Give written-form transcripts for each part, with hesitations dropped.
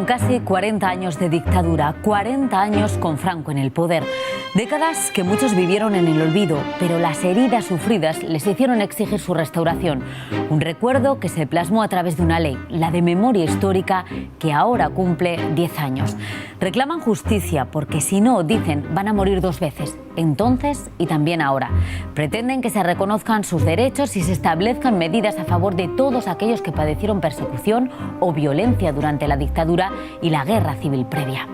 casi 40 años de dictadura, 40 años con Franco en el poder. Décadas que muchos vivieron en el olvido, pero las heridas sufridas les hicieron exigir su restauración. Un recuerdo que se plasmó a través de una ley, la de memoria histórica, que ahora cumple 10 años. Reclaman justicia porque si no, dicen, van a morir dos veces, entonces y también ahora. Pretenden que se reconozcan sus derechos y se establezcan medidas a favor de todos aquellos que padecieron persecución o violencia durante la dictadura y la guerra civil previa.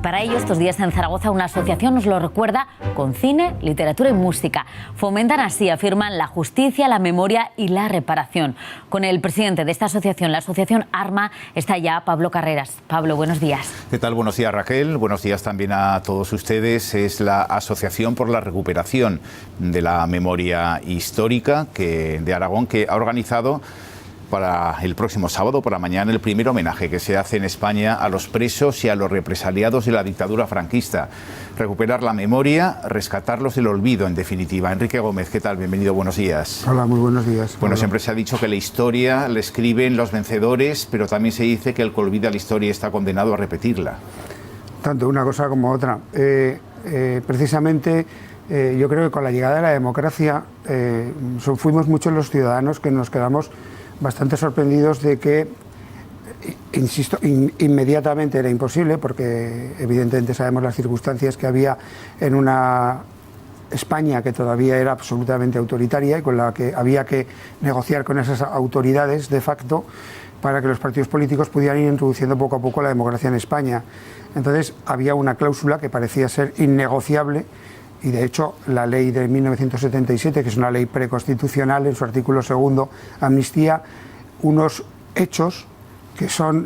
Para ello, estos días en Zaragoza, una asociación nos lo recuerda con cine, literatura y música. Fomentan así, afirman, la justicia, la memoria y la reparación. Con el presidente de esta asociación, la asociación ARMA, está ya Pablo Carreras. Pablo, buenos días. ¿Qué tal? Buenos días, Raquel. Buenos días también a todos ustedes. Es la Asociación por la Recuperación de la Memoria Histórica de Aragón, que ha organizado para el próximo sábado, por la mañana, el primer homenaje que se hace en España a los presos y a los represaliados de la dictadura franquista. Recuperar la memoria, rescatarlos del olvido, en definitiva. Enrique Gómez, ¿qué tal? Bienvenido, buenos días. Hola, muy buenos días. Bueno, Hola. Siempre se ha dicho que la historia la escriben los vencedores, pero también se dice que el que olvida la historia está condenado a repetirla. Tanto una cosa como otra. Precisamente, yo creo que con la llegada de la democracia fuimos muchos los ciudadanos que nos quedamos bastante sorprendidos de que, insisto, inmediatamente era imposible, porque evidentemente sabemos las circunstancias que había en una España que todavía era absolutamente autoritaria y con la que había que negociar con esas autoridades de facto para que los partidos políticos pudieran ir introduciendo poco a poco la democracia en España. Entonces había una cláusula que parecía ser innegociable. Y de hecho la ley de 1977, que es una ley preconstitucional, en su artículo segundo amnistía unos hechos que son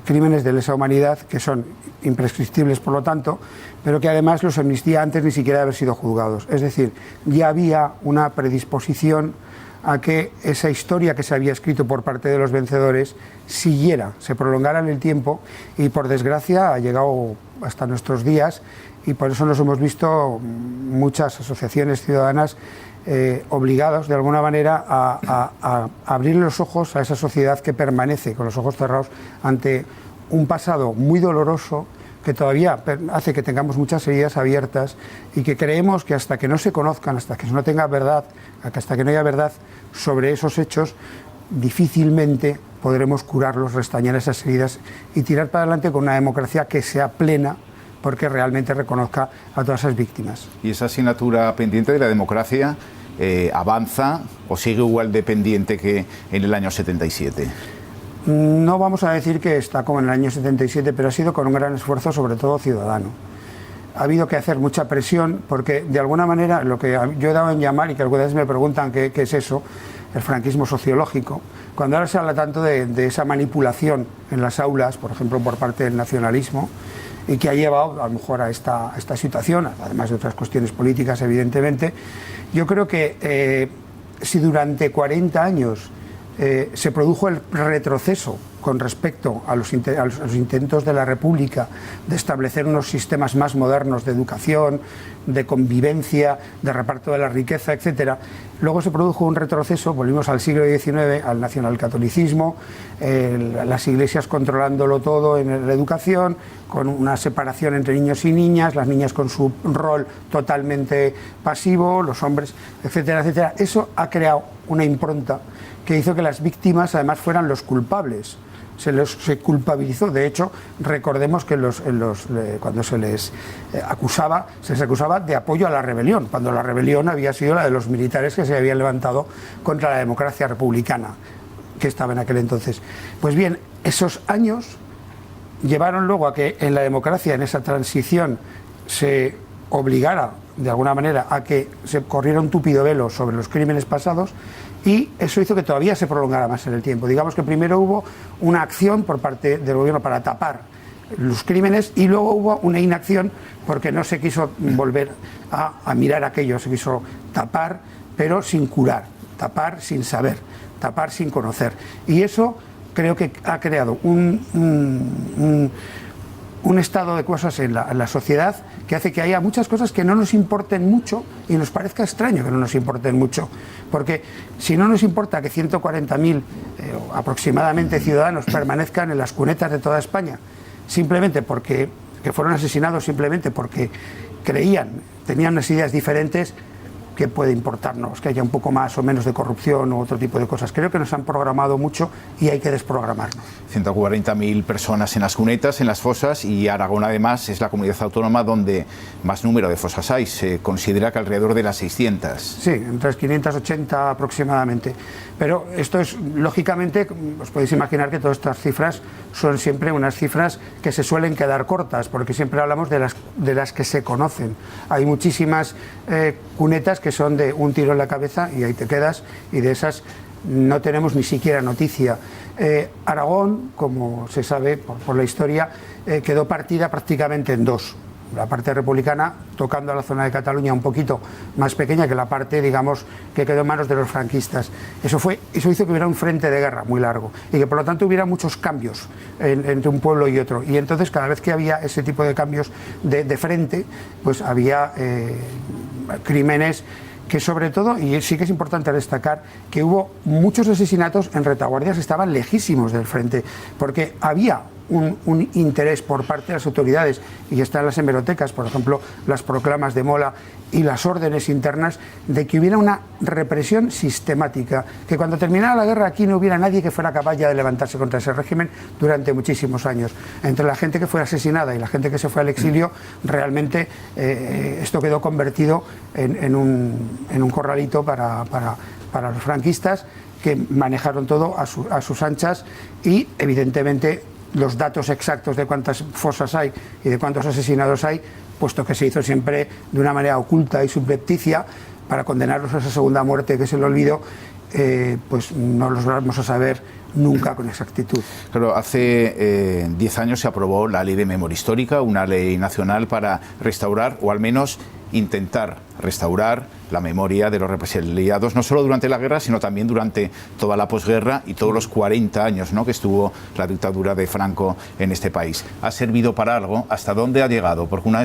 crímenes de lesa humanidad, que son imprescriptibles por lo tanto, pero que además los amnistía antes ni siquiera de haber sido juzgados. Es decir, ya había una predisposición a que esa historia que se había escrito por parte de los vencedores siguiera, se prolongara en el tiempo, y por desgracia ha llegado hasta nuestros días. Y por eso nos hemos visto muchas asociaciones ciudadanas obligados de alguna manera a abrir los ojos a esa sociedad que permanece con los ojos cerrados ante un pasado muy doloroso que todavía hace que tengamos muchas heridas abiertas y que creemos que hasta que no se conozcan, hasta que no tenga verdad, hasta que no haya verdad sobre esos hechos, difícilmente podremos curarlos, restañar esas heridas y tirar para adelante con una democracia que sea plena, porque realmente reconozca a todas esas víctimas. ¿Y esa asignatura pendiente de la democracia avanza o sigue igual de pendiente que en el año 77? No vamos a decir que está como en el año 77, pero ha sido con un gran esfuerzo, sobre todo ciudadano. Ha habido que hacer mucha presión, porque de alguna manera lo que yo he dado en llamar, y que algunas veces me preguntan qué es eso, el franquismo sociológico, cuando ahora se habla tanto de esa manipulación en las aulas, por ejemplo por parte del nacionalismo, y que ha llevado a lo mejor a esta situación, además de otras cuestiones políticas evidentemente. Yo creo que si durante 40 años se produjo el retroceso con respecto a los intentos de la República de establecer unos sistemas más modernos de educación, de convivencia, de reparto de la riqueza, etcétera. Luego se produjo un retroceso, volvimos al siglo XIX, al nacionalcatolicismo, las iglesias controlándolo todo en la educación, con una separación entre niños y niñas, las niñas con su rol totalmente pasivo, los hombres, etcétera, etcétera. Eso ha creado una impronta que hizo que las víctimas además fueran los culpables. Se culpabilizó. De hecho, recordemos que cuando se les acusaba de apoyo a la rebelión, cuando la rebelión había sido la de los militares que se habían levantado contra la democracia republicana que estaba en aquel entonces. Pues bien, esos años llevaron luego a que en la democracia, en esa transición, se obligara de alguna manera a que se corriera un tupido velo sobre los crímenes pasados, y eso hizo que todavía se prolongara más en el tiempo. Digamos que primero hubo una acción por parte del gobierno para tapar los crímenes y luego hubo una inacción porque no se quiso volver a mirar aquello, se quiso tapar pero sin curar, tapar sin saber, tapar sin conocer. Y eso creo que ha creado un un estado de cosas en la sociedad que hace que haya muchas cosas que no nos importen mucho y nos parezca extraño que no nos importen mucho. Porque si no nos importa que 140.000 aproximadamente ciudadanos permanezcan en las cunetas de toda España, simplemente porque que fueron asesinados simplemente porque tenían unas ideas diferentes, ¿qué puede importarnos? Que haya un poco más o menos de corrupción u otro tipo de cosas. Creo que nos han programado mucho y hay que desprogramarnos. 140.000 personas en las cunetas, en las fosas, y Aragón además es la comunidad autónoma donde más número de fosas hay. Se considera que alrededor de las 600. Sí, entre las 580 aproximadamente. Pero esto es, lógicamente, os podéis imaginar que todas estas cifras son siempre unas cifras que se suelen quedar cortas, porque siempre hablamos de las que se conocen. Hay muchísimas cunetas que son de un tiro en la cabeza y ahí te quedas, y de esas no tenemos ni siquiera noticia. Aragón, como se sabe por la historia, quedó partida prácticamente en dos. La parte republicana tocando a la zona de Cataluña un poquito más pequeña que la parte, digamos, que quedó en manos de los franquistas. Eso hizo que hubiera un frente de guerra muy largo y que por lo tanto hubiera muchos cambios entre un pueblo y otro. Y entonces cada vez que había ese tipo de cambios de frente, pues había crímenes que, sobre todo, y sí que es importante destacar, que hubo muchos asesinatos en retaguardias que estaban lejísimos del frente, porque había un interés por parte de las autoridades, y están las hemerotecas, por ejemplo, las proclamas de Mola y las órdenes internas, de que hubiera una represión sistemática, que cuando terminara la guerra aquí no hubiera nadie que fuera capaz ya de levantarse contra ese régimen durante muchísimos años. Entre la gente que fue asesinada y la gente que se fue al exilio, realmente esto quedó convertido en un corralito para los franquistas, que manejaron todo a sus anchas, y evidentemente los datos exactos de cuántas fosas hay y de cuántos asesinados hay, puesto que se hizo siempre de una manera oculta y subrepticia para condenarlos a esa segunda muerte, que es el olvido, pues no los vamos a saber nunca con exactitud. Claro, hace 10 años se aprobó la Ley de Memoria Histórica, una ley nacional para restaurar, o al menos intentar restaurar, la memoria de los represaliados, no solo durante la guerra, sino también durante toda la posguerra y todos los 40 años, ¿no?, que estuvo la dictadura de Franco en este país. ¿Ha servido para algo? ¿Hasta dónde ha llegado? Porque una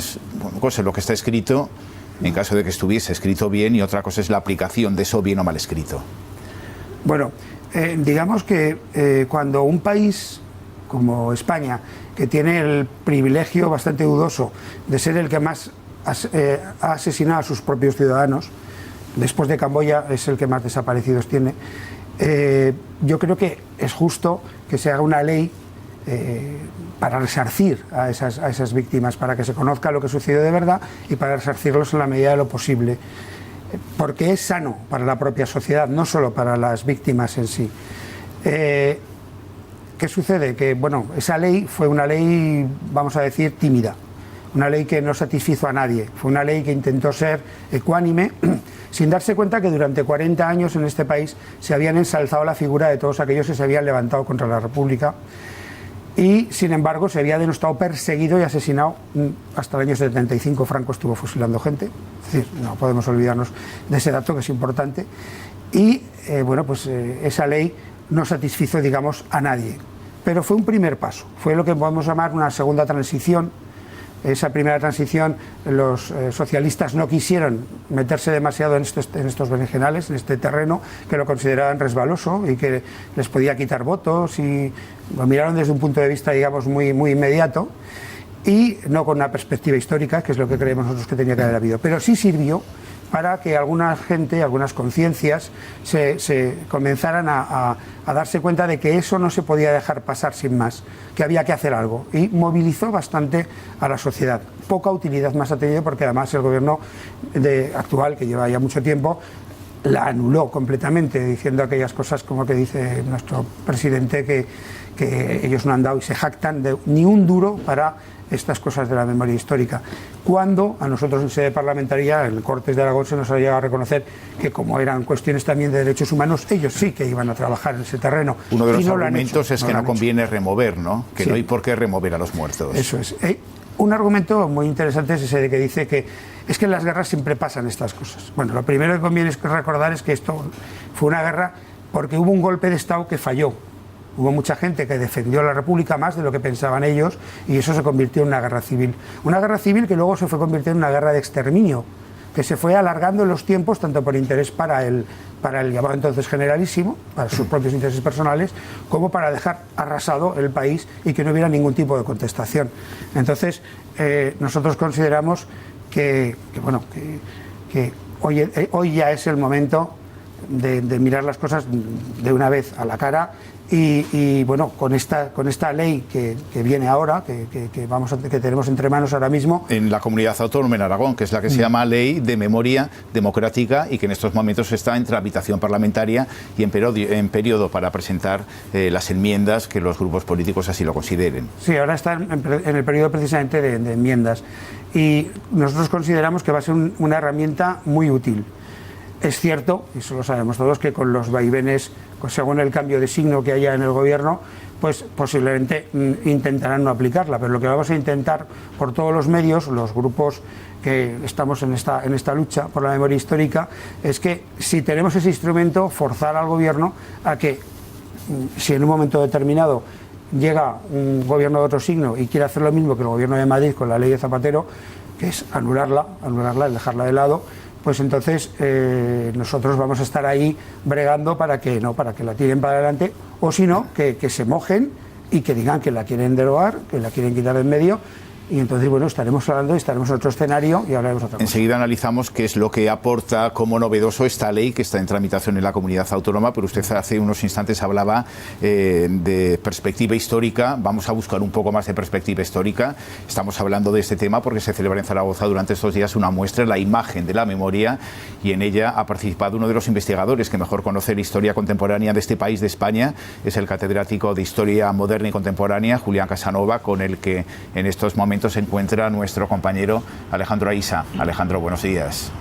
cosa es lo que está escrito, en caso de que estuviese escrito bien, y otra cosa es la aplicación de eso bien o mal escrito. Bueno, digamos que cuando un país como España, que tiene el privilegio bastante dudoso de ser el que más ha asesinado a sus propios ciudadanos, después de Camboya es el que más desaparecidos tiene, yo creo que es justo que se haga una ley para resarcir a esas víctimas, para que se conozca lo que sucedió de verdad y para resarcirlos en la medida de lo posible, porque es sano para la propia sociedad, no solo para las víctimas en sí. ¿Qué sucede? Que, bueno, esa ley fue una ley, vamos a decir, tímida, una ley que no satisfizo a nadie, fue una ley que intentó ser ecuánime, sin darse cuenta que durante 40 años en este país se habían ensalzado la figura de todos aquellos que se habían levantado contra la República, y sin embargo se había denostado, perseguido y asesinado. Hasta el año 75 Franco estuvo fusilando gente, es decir, no podemos olvidarnos de ese dato, que es importante. Y bueno, pues esa ley no satisfizo, digamos, a nadie, pero fue un primer paso, fue lo que podemos llamar una segunda transición. Esa primera transición, los socialistas no quisieron meterse demasiado en estos berenjenales, en este terreno, que lo consideraban resbaloso y que les podía quitar votos, y lo miraron desde un punto de vista, digamos, muy, muy inmediato, y no con una perspectiva histórica, que es lo que creemos nosotros que tenía que haber habido. Pero sí sirvió para que alguna gente, algunas conciencias se comenzaran a darse cuenta de que eso no se podía dejar pasar sin más, que había que hacer algo, y movilizó bastante a la sociedad. Poca utilidad más ha tenido, porque además el gobierno actual, que lleva ya mucho tiempo, la anuló completamente, diciendo aquellas cosas como que dice nuestro presidente, que ellos no han dado y se jactan de ni un duro para estas cosas de la memoria histórica, cuando a nosotros en sede parlamentaria, en Cortes de Aragón, se nos ha llegado a reconocer que, como eran cuestiones también de derechos humanos, ellos sí que iban a trabajar en ese terreno. Uno de los argumentos es que no conviene remover, ¿no? Que no hay por qué remover a los muertos. Eso es. Un argumento muy interesante es ese de que dice que es que en las guerras siempre pasan estas cosas. Bueno, lo primero que conviene recordar es que esto fue una guerra porque hubo un golpe de Estado que falló. hubo mucha gente que defendió la República más de lo que pensaban ellos, y eso se convirtió en una guerra civil. Una guerra civil que luego se fue convirtiendo en una guerra de exterminio, que se fue alargando en los tiempos, tanto por interés para el llamado entonces generalísimo, para sus propios intereses personales, como para dejar arrasado el país y que no hubiera ningún tipo de contestación. Entonces, nosotros consideramos que hoy ya es el momento de mirar las cosas de una vez a la cara y bueno, con esta ley que viene ahora, que tenemos entre manos ahora mismo. En la comunidad autónoma en Aragón, que es la que se llama Ley de Memoria Democrática y que en estos momentos está en tramitación parlamentaria y en periodo para presentar las enmiendas que los grupos políticos así lo consideren. Sí, ahora está en el periodo precisamente de enmiendas y nosotros consideramos que va a ser una herramienta muy útil. Es cierto, y eso lo sabemos todos, que con los vaivenes, según el cambio de signo que haya en el gobierno, pues posiblemente intentarán no aplicarla, pero lo que vamos a intentar por todos los medios, los grupos que estamos en esta lucha por la memoria histórica, es que si tenemos ese instrumento, forzar al gobierno a que, si en un momento determinado llega un gobierno de otro signo y quiere hacer lo mismo que el gobierno de Madrid con la ley de Zapatero, que es anularla, dejarla de lado, pues entonces nosotros vamos a estar ahí bregando para que la tiren para adelante, o si no, que se mojen y que digan que la quieren derogar, que la quieren quitar de en medio. Y entonces, bueno, estaremos hablando, estaremos en otro escenario y hablaremos otra cosa. Enseguida analizamos qué es lo que aporta como novedoso esta ley que está en tramitación en la comunidad autónoma, pero usted hace unos instantes hablaba de perspectiva histórica. Vamos a buscar un poco más de perspectiva histórica. Estamos hablando de este tema porque se celebra en Zaragoza durante estos días una muestra, la imagen de la memoria, y en ella ha participado uno de los investigadores que mejor conoce la historia contemporánea de este país, de España. Es el catedrático de Historia Moderna y Contemporánea, Julián Casanova, con el que en estos momentos se encuentra nuestro compañero Alejandro Aisa. Alejandro, buenos días.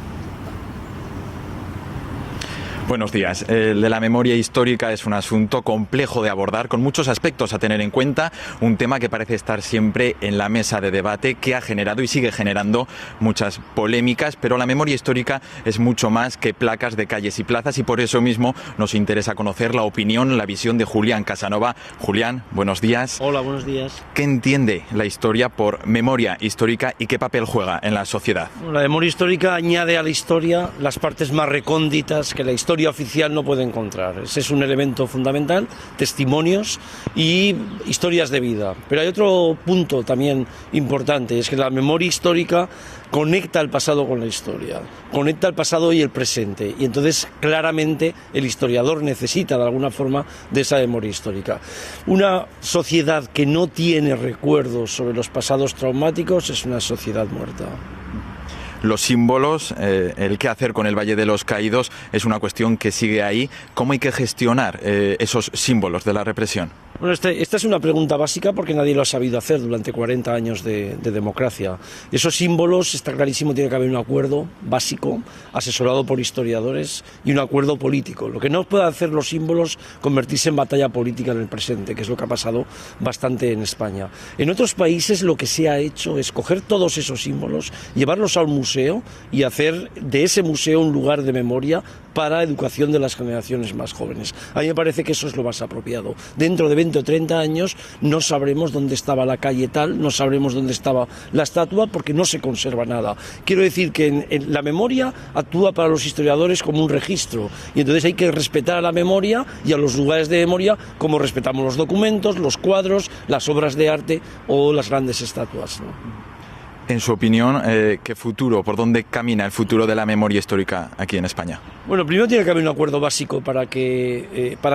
Buenos días. El de la memoria histórica es un asunto complejo de abordar, con muchos aspectos a tener en cuenta, un tema que parece estar siempre en la mesa de debate, que ha generado y sigue generando muchas polémicas, pero la memoria histórica es mucho más que placas de calles y plazas, y por eso mismo nos interesa conocer la opinión, la visión de Julián Casanova. Julián, buenos días. Hola, buenos días. ¿Qué entiende la historia por memoria histórica y qué papel juega en la sociedad? La memoria histórica añade a la historia las partes más recónditas que la historia oficial no puede encontrar. Ese es un elemento fundamental, testimonios y historias de vida. Pero hay otro punto también importante, es que la memoria histórica conecta el pasado con la historia, conecta el pasado y el presente, y entonces claramente el historiador necesita de alguna forma de esa memoria histórica. Una sociedad que no tiene recuerdos sobre los pasados traumáticos es una sociedad muerta. Los símbolos, el qué hacer con el Valle de los Caídos es una cuestión que sigue ahí. ¿Cómo hay que gestionar esos símbolos de la represión? Bueno, esta es una pregunta básica porque nadie lo ha sabido hacer durante 40 años de democracia. Esos símbolos, está clarísimo, tiene que haber un acuerdo básico, asesorado por historiadores, y un acuerdo político. Lo que no puede hacer los símbolos, convertirse en batalla política en el presente, que es lo que ha pasado bastante en España. En otros países lo que se ha hecho es coger todos esos símbolos, llevarlos a un museo y hacer de ese museo un lugar de memoria para educación de las generaciones más jóvenes. A mí me parece que eso es lo más apropiado. Dentro de 20 o 30 años no sabremos dónde estaba la calle tal, no sabremos dónde estaba la estatua, porque no se conserva nada. Quiero decir que en la memoria actúa para los historiadores como un registro, y entonces hay que respetar a la memoria y a los lugares de memoria como respetamos los documentos, los cuadros, las obras de arte o las grandes estatuas, ¿no? En su opinión, ¿qué futuro, por dónde camina el futuro de la memoria histórica aquí en España? Bueno, primero tiene que haber un acuerdo básico para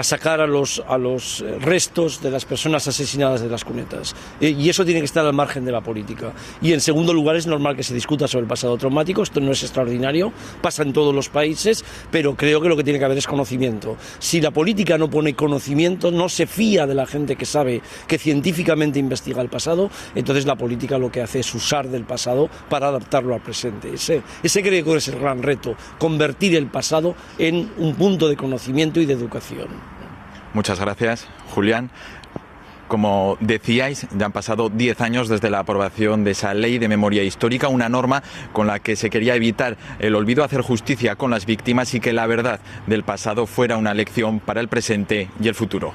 sacar a los restos de las personas asesinadas de las cunetas, y eso tiene que estar al margen de la política. Y en segundo lugar, es normal que se discuta sobre el pasado traumático. Esto no es extraordinario, pasa en todos los países, pero creo que lo que tiene que haber es conocimiento. Si la política no pone conocimiento, no se fía de la gente que sabe, que científicamente investiga el pasado, entonces la política lo que hace es usar del pasado para adaptarlo al presente. Ese creo que es el gran reto, convertir el pasado en un punto de conocimiento y de educación. Muchas gracias, Julián. Como decíais, ya han pasado 10 años desde la aprobación de esa ley de memoria histórica, una norma con la que se quería evitar el olvido, hacer justicia con las víctimas y que la verdad del pasado fuera una lección para el presente y el futuro.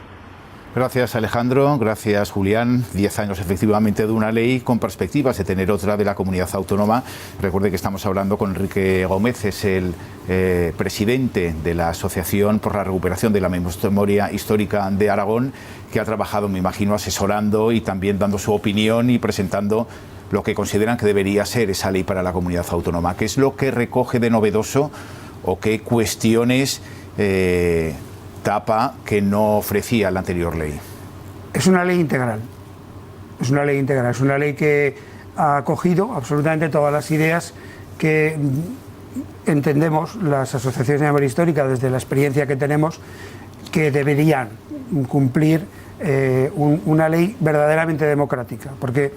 Gracias, Alejandro. Gracias, Julián. 10 años efectivamente de una ley con perspectivas de tener otra de la comunidad autónoma. Recuerde que estamos hablando con Enrique Gómez, es el presidente de la Asociación por la Recuperación de la Memoria Histórica de Aragón, que ha trabajado, me imagino, asesorando y también dando su opinión y presentando lo que consideran que debería ser esa ley para la comunidad autónoma. ¿Qué es lo que recoge de novedoso o qué cuestiones tapa que no ofrecía la anterior ley? Es una ley integral. Es una ley integral. Es una ley que ha acogido absolutamente todas las ideas que entendemos las asociaciones de memoria histórica, desde la experiencia que tenemos, que deberían cumplir una ley verdaderamente democrática. Porque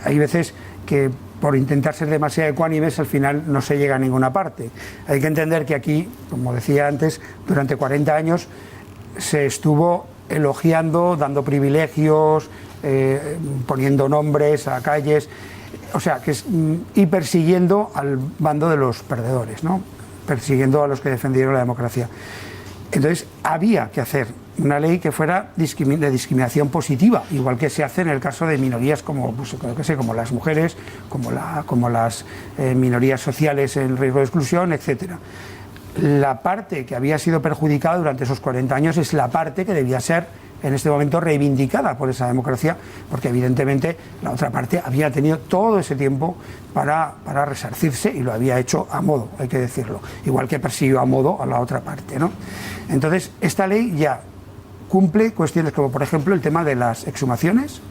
hay veces que por intentar ser demasiado ecuánimes al final no se llega a ninguna parte. Hay que entender que aquí, como decía antes, durante 40 años se estuvo elogiando, dando privilegios, poniendo nombres a calles, o sea, y persiguiendo al bando de los perdedores, ¿no? Persiguiendo a los que defendieron la democracia. Entonces había que hacer una ley que fuera de discriminación positiva, igual que se hace en el caso de minorías como, pues, como las mujeres, como las minorías sociales en riesgo de exclusión, etcétera. La parte que había sido perjudicada durante esos 40 años es la parte que debía ser en este momento reivindicada por esa democracia, porque evidentemente la otra parte había tenido todo ese tiempo para resarcirse y lo había hecho a modo, hay que decirlo, igual que persiguió a modo a la otra parte, ¿no? Entonces, esta ley ya cumple cuestiones como, por ejemplo, el tema de las exhumaciones.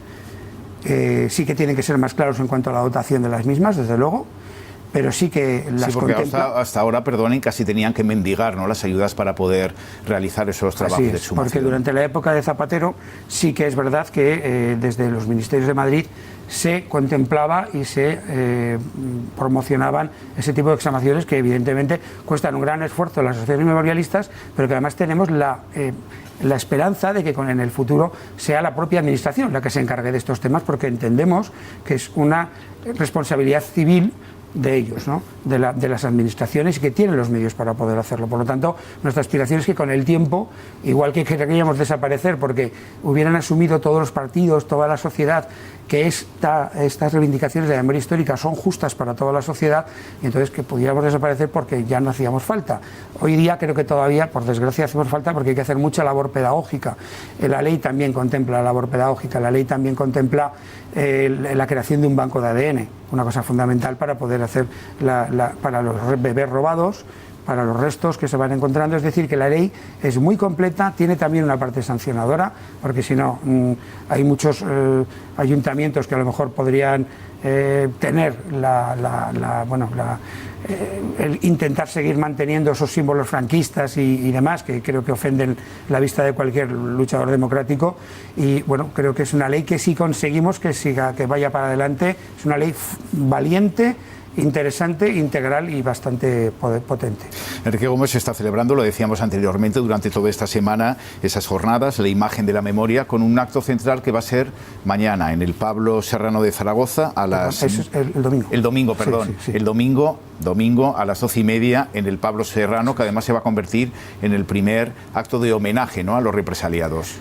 Sí que tienen que ser más claros en cuanto a la dotación de las mismas, desde luego, pero sí que las contempla. Hasta ahora, perdonen, casi tenían que mendigar, ¿no?, las ayudas para poder realizar esos trabajos de exhumación. Porque durante la época de Zapatero sí que es verdad que desde los ministerios de Madrid se contemplaba y se promocionaban ese tipo de exhumaciones que evidentemente cuestan un gran esfuerzo a las asociaciones memorialistas, pero que además tenemos la esperanza de que en el futuro sea la propia administración la que se encargue de estos temas, porque entendemos que es una responsabilidad civil de ellos, ¿no?, de las administraciones, y que tienen los medios para poder hacerlo. Por lo tanto, nuestra aspiración es que con el tiempo, igual que queríamos desaparecer porque hubieran asumido todos los partidos, toda la sociedad, que estas reivindicaciones de la memoria histórica son justas para toda la sociedad, y entonces que pudiéramos desaparecer porque ya no hacíamos falta. Hoy día creo que todavía, por desgracia, hacemos falta porque hay que hacer mucha labor pedagógica. La ley también contempla la labor pedagógica, la ley también contempla la creación de un banco de ADN, una cosa fundamental para poder hacer para los bebés robados, para los restos que se van encontrando. Es decir, que la ley es muy completa, tiene también una parte sancionadora, porque si no, hay muchos ayuntamientos que a lo mejor podrían tener el intentar seguir manteniendo esos símbolos franquistas y demás, que creo que ofenden la vista de cualquier luchador democrático. Y bueno, creo que es una ley que si conseguimos que siga, que vaya para adelante, es una ley valiente, interesante, integral y bastante potente. Enrique Gómez está celebrando, lo decíamos anteriormente, durante toda esta semana, esas jornadas, la imagen de la memoria, con un acto central que va a ser mañana en el Pablo Serrano de Zaragoza a las... El domingo. El domingo, perdón. Sí. El domingo a las 12:30 en el Pablo Serrano, que además se va a convertir en el primer acto de homenaje, ¿no?, a los represaliados.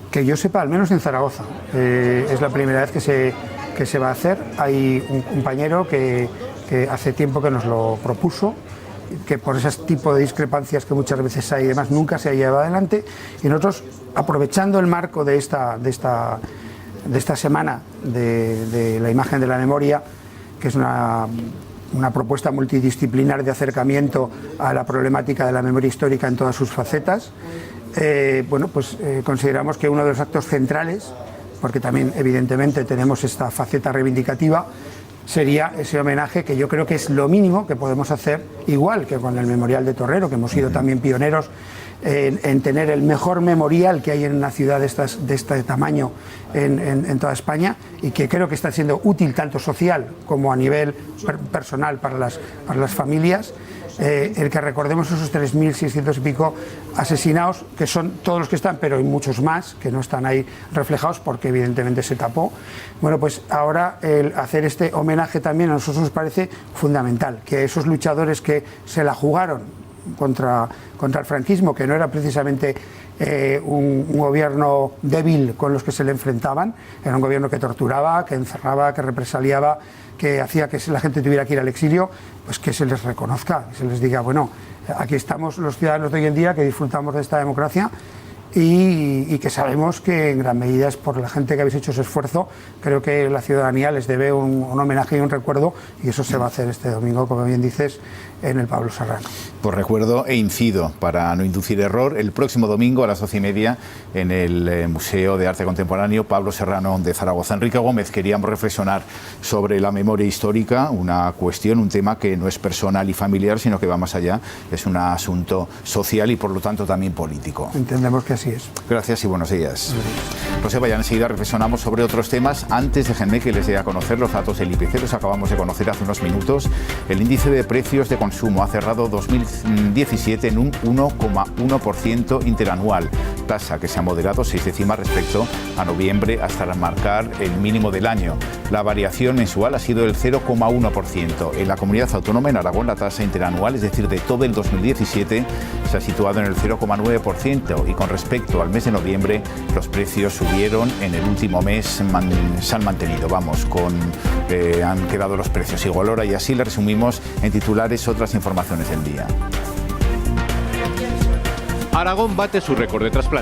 Que yo sepa, al menos en Zaragoza. Es la primera vez que se va a hacer. Hay un compañero que hace tiempo que nos lo propuso, que por ese tipo de discrepancias que muchas veces hay y demás nunca se ha llevado adelante, y nosotros, aprovechando el marco de esta semana de la imagen de la memoria, que es una propuesta multidisciplinar de acercamiento a la problemática de la memoria histórica en todas sus facetas, consideramos que uno de los actos centrales, porque también evidentemente tenemos esta faceta reivindicativa, sería ese homenaje, que yo creo que es lo mínimo que podemos hacer, igual que con el Memorial de Torrero, que hemos sido también pioneros en tener el mejor memorial que hay en una ciudad de este tamaño en toda España, y que creo que está siendo útil tanto social como a nivel personal para las familias. El que recordemos esos 3.600 y pico asesinados, que son todos los que están, pero hay muchos más que no están ahí reflejados porque evidentemente se tapó. Bueno, pues ahora el hacer este homenaje también a nosotros nos parece fundamental, que esos luchadores que se la jugaron contra el franquismo, que no era precisamente un gobierno débil con los que se le enfrentaban, era un gobierno que torturaba, que encerraba, que represaliaba, que hacía que la gente tuviera que ir al exilio, pues que se les reconozca, que se les diga, bueno, aquí estamos los ciudadanos de hoy en día que disfrutamos de esta democracia y que sabemos que en gran medida es por la gente que habéis hecho ese esfuerzo. Creo que la ciudadanía les debe un homenaje y un recuerdo, y eso se va a hacer este domingo, como bien dices, en el Pablo Serrano. Pues recuerdo e incido, para no inducir error, el próximo domingo a las 12:30 en el Museo de Arte Contemporáneo Pablo Serrano de Zaragoza. Enrique Gómez, queríamos reflexionar sobre la memoria histórica, una cuestión, un tema que no es personal y familiar, sino que va más allá, es un asunto social y por lo tanto también político. Entendemos que así es. Gracias y buenos días. Joseba, ya enseguida reflexionamos sobre otros temas. Antes, déjenme que les dé a conocer los datos del IPC. Los acabamos de conocer hace unos minutos. El índice de precios de consumo ha cerrado 2017 en un 1,1% interanual, tasa que se ha moderado 6 décimas respecto a noviembre hasta marcar el mínimo del año. La variación mensual ha sido del 0,1%. En la comunidad autónoma, en Aragón, la tasa interanual, es decir, de todo el 2017, se ha situado en el 0,9%, y con respecto al mes de noviembre, los precios subieron en el último mes, se han mantenido, han quedado los precios igual. Ahora, y así le resumimos en titulares otras informaciones del día. Aragón bate su récord de trasplante.